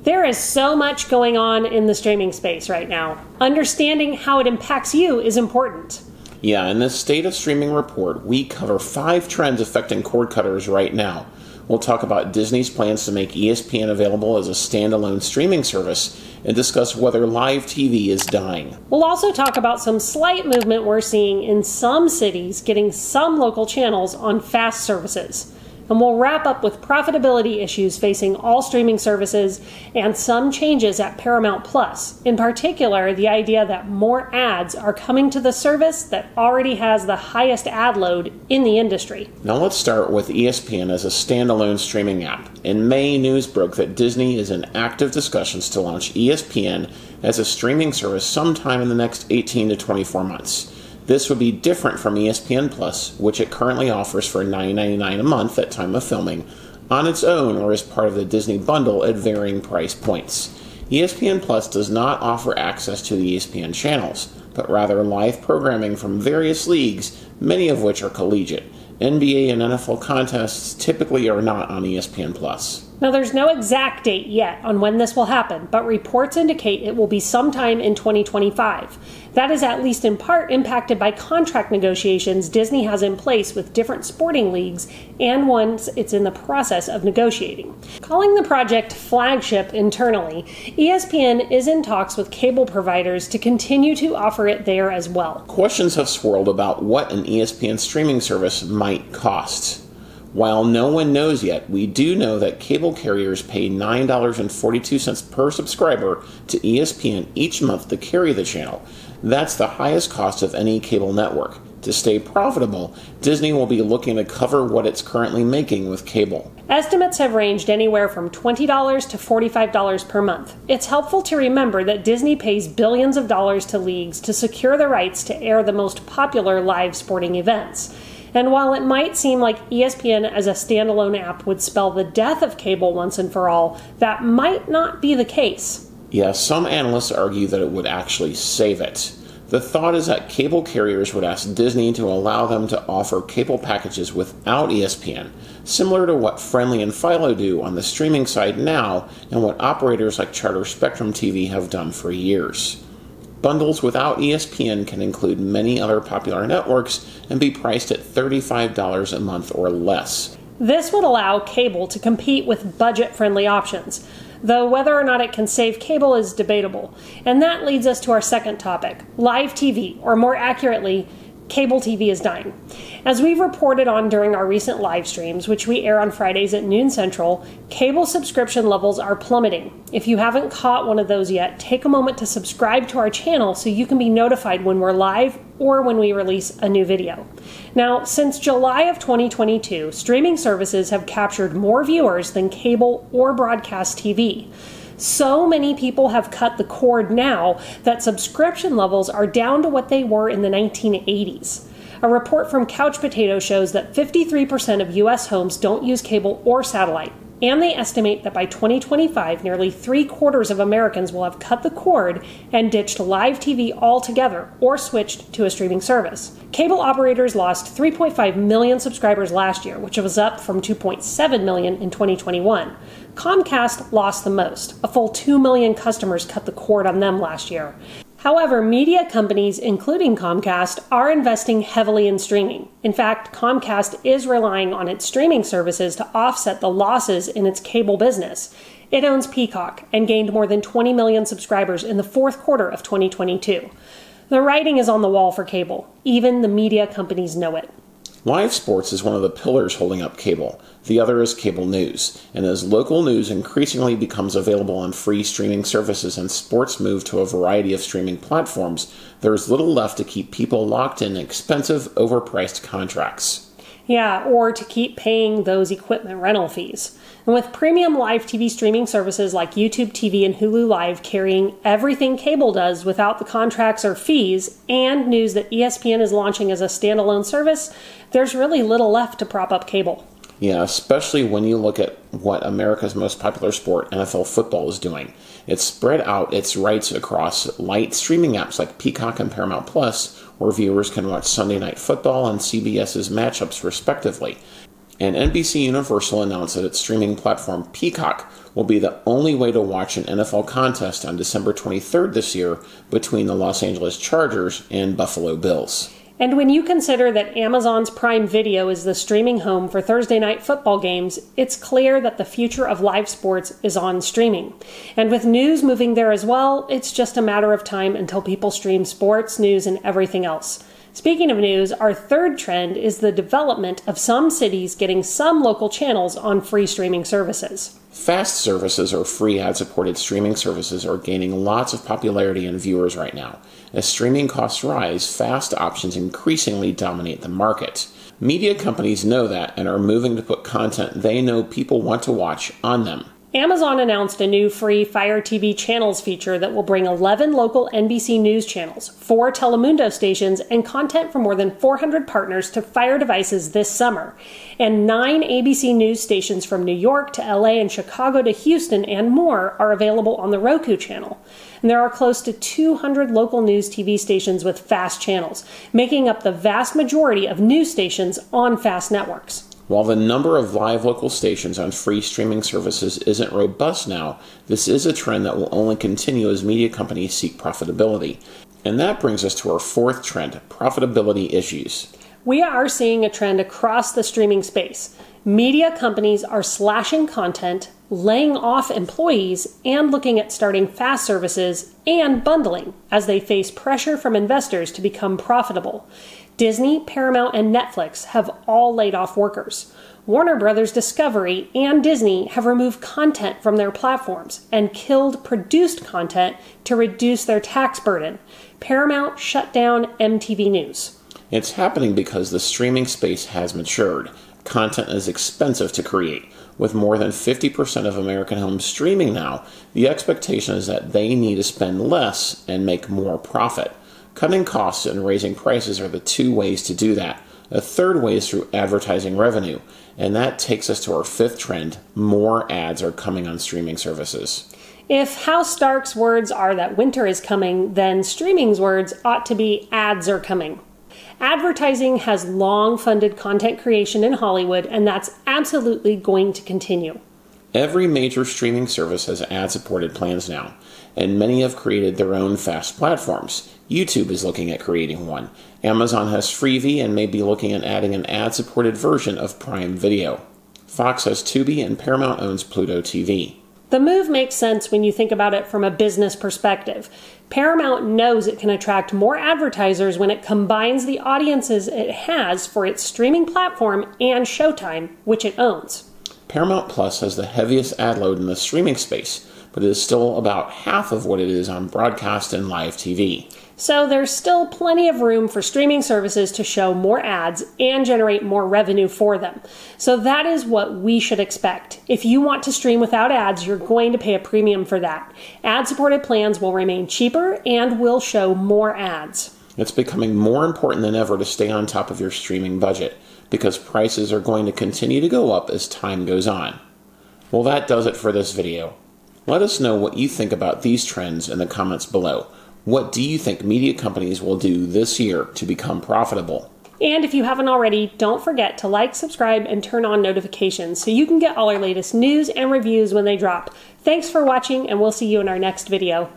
There is so much going on in the streaming space right now. Understanding how it impacts you is important. Yeah, in this State of Streaming report, we cover 5 trends affecting cord cutters right now. We'll talk about Disney's plans to make ESPN available as a standalone streaming service and discuss whether live TV is dying. We'll also talk about some slight movement we're seeing in some cities getting some local channels on fast services. And we'll wrap up with profitability issues facing all streaming services and some changes at Paramount Plus. In particular, the idea that more ads are coming to the service that already has the highest ad load in the industry. Now let's start with ESPN as a standalone streaming app. In May, news broke that Disney is in active discussions to launch ESPN as a streaming service sometime in the next 18 to 24 months. This would be different from ESPN Plus, which it currently offers for $9.99 a month at time of filming, on its own or as part of the Disney bundle at varying price points. ESPN Plus does not offer access to the ESPN channels, but rather live programming from various leagues, many of which are collegiate. NBA and NFL contests typically are not on ESPN Plus. Now, there's no exact date yet on when this will happen, but reports indicate it will be sometime in 2025. That is at least in part impacted by contract negotiations Disney has in place with different sporting leagues and ones it's in the process of negotiating. Calling the project flagship internally, ESPN is in talks with cable providers to continue to offer it there as well. Questions have swirled about what an ESPN streaming service might cost. While no one knows yet, we do know that cable carriers pay $9.42 per subscriber to ESPN each month to carry the channel. That's the highest cost of any cable network. To stay profitable, Disney will be looking to cover what it's currently making with cable. Estimates have ranged anywhere from $20 to $45 per month. It's helpful to remember that Disney pays billions of dollars to leagues to secure the rights to air the most popular live sporting events. And while it might seem like ESPN as a standalone app would spell the death of cable once and for all, that might not be the case. Yeah, some analysts argue that it would actually save it. The thought is that cable carriers would ask Disney to allow them to offer cable packages without ESPN, similar to what Friendly and Philo do on the streaming side now and what operators like Charter Spectrum TV have done for years. Bundles without ESPN can include many other popular networks and be priced at $35 a month or less. This would allow cable to compete with budget-friendly options, though whether or not it can save cable is debatable. And that leads us to our second topic, live TV, or more accurately, cable TV is dying. As we've reported on during our recent live streams, which we air on Fridays at noon Central, cable subscription levels are plummeting. If you haven't caught one of those yet, take a moment to subscribe to our channel so you can be notified when we're live or when we release a new video. Now, since July of 2022, streaming services have captured more viewers than cable or broadcast TV. So many people have cut the cord now that subscription levels are down to what they were in the 1980s. A report from Couch Potato shows that 53% of U.S. homes don't use cable or satellite, and they estimate that by 2025, nearly 3/4 of Americans will have cut the cord and ditched live TV altogether or switched to a streaming service. Cable operators lost 3.5 million subscribers last year, which was up from 2.7 million in 2021. Comcast lost the most. A full 2 million customers cut the cord on them last year. However, media companies, including Comcast, are investing heavily in streaming. In fact, Comcast is relying on its streaming services to offset the losses in its cable business. It owns Peacock and gained more than 20 million subscribers in the fourth quarter of 2022. The writing is on the wall for cable. Even the media companies know it. Live sports is one of the pillars holding up cable. The other is cable news. And as local news increasingly becomes available on free streaming services and sports move to a variety of streaming platforms, there is little left to keep people locked in expensive, overpriced contracts. Yeah, or to keep paying those equipment rental fees. And with premium live TV streaming services like YouTube TV and Hulu Live carrying everything cable does without the contracts or fees, and news that ESPN is launching as a standalone service, there's really little left to prop up cable. Yeah, especially when you look at what America's most popular sport, NFL football, is doing. It's spread out its rights across light streaming apps like Peacock and Paramount Plus, where viewers can watch Sunday Night Football and CBS's matchups respectively. And NBC Universal announced that its streaming platform Peacock will be the only way to watch an NFL contest on December 23rd this year between the Los Angeles Chargers and Buffalo Bills. And when you consider that Amazon's Prime Video is the streaming home for Thursday night football games, it's clear that the future of live sports is on streaming. And with news moving there as well, it's just a matter of time until people stream sports, news, and everything else. Speaking of news, our third trend is the development of some cities getting some local channels on free streaming services. Fast services or free ad-supported streaming services are gaining lots of popularity in viewers right now. As streaming costs rise, fast options increasingly dominate the market. Media companies know that and are moving to put content they know people want to watch on them. Amazon announced a new free Fire TV channels feature that will bring 11 local NBC News channels, 4 Telemundo stations, and content from more than 400 partners to Fire devices this summer. And 9 ABC News stations from New York to LA and Chicago to Houston and more are available on the Roku channel. And there are close to 200 local news TV stations with fast channels, making up the vast majority of news stations on fast networks. While the number of live local stations on free streaming services isn't robust now, this is a trend that will only continue as media companies seek profitability. And that brings us to our fourth trend, profitability issues. We are seeing a trend across the streaming space. Media companies are slashing content, laying off employees, and looking at starting fast services and bundling as they face pressure from investors to become profitable. Disney, Paramount, and Netflix have all laid off workers. Warner Brothers Discovery and Disney have removed content from their platforms and killed produced content to reduce their tax burden. Paramount shut down MTV News. It's happening because the streaming space has matured. Content is expensive to create. With more than 50% of American homes streaming now, the expectation is that they need to spend less and make more profit. Cutting costs and raising prices are the two ways to do that. A third way is through advertising revenue, and that takes us to our fifth trend: more ads are coming on streaming services. If House Stark's words are that winter is coming, then streaming's words ought to be ads are coming. Advertising has long funded content creation in Hollywood, and that's absolutely going to continue. Every major streaming service has ad-supported plans now, and many have created their own fast platforms. YouTube is looking at creating one. Amazon has Freevee and may be looking at adding an ad-supported version of Prime Video. Fox has Tubi, and Paramount owns fuboTV. The move makes sense when you think about it from a business perspective. Paramount knows it can attract more advertisers when it combines the audiences it has for its streaming platform and Showtime, which it owns. Paramount Plus has the heaviest ad load in the streaming space, but it is still about half of what it is on broadcast and live TV. So there's still plenty of room for streaming services to show more ads and generate more revenue for them. So that is what we should expect. If you want to stream without ads, you're going to pay a premium for that. Ad-supported plans will remain cheaper and will show more ads. It's becoming more important than ever to stay on top of your streaming budget, because prices are going to continue to go up as time goes on. Well, that does it for this video. Let us know what you think about these trends in the comments below. What do you think media companies will do this year to become profitable? And if you haven't already, don't forget to like, subscribe, and turn on notifications so you can get all our latest news and reviews when they drop. Thanks for watching, and we'll see you in our next video.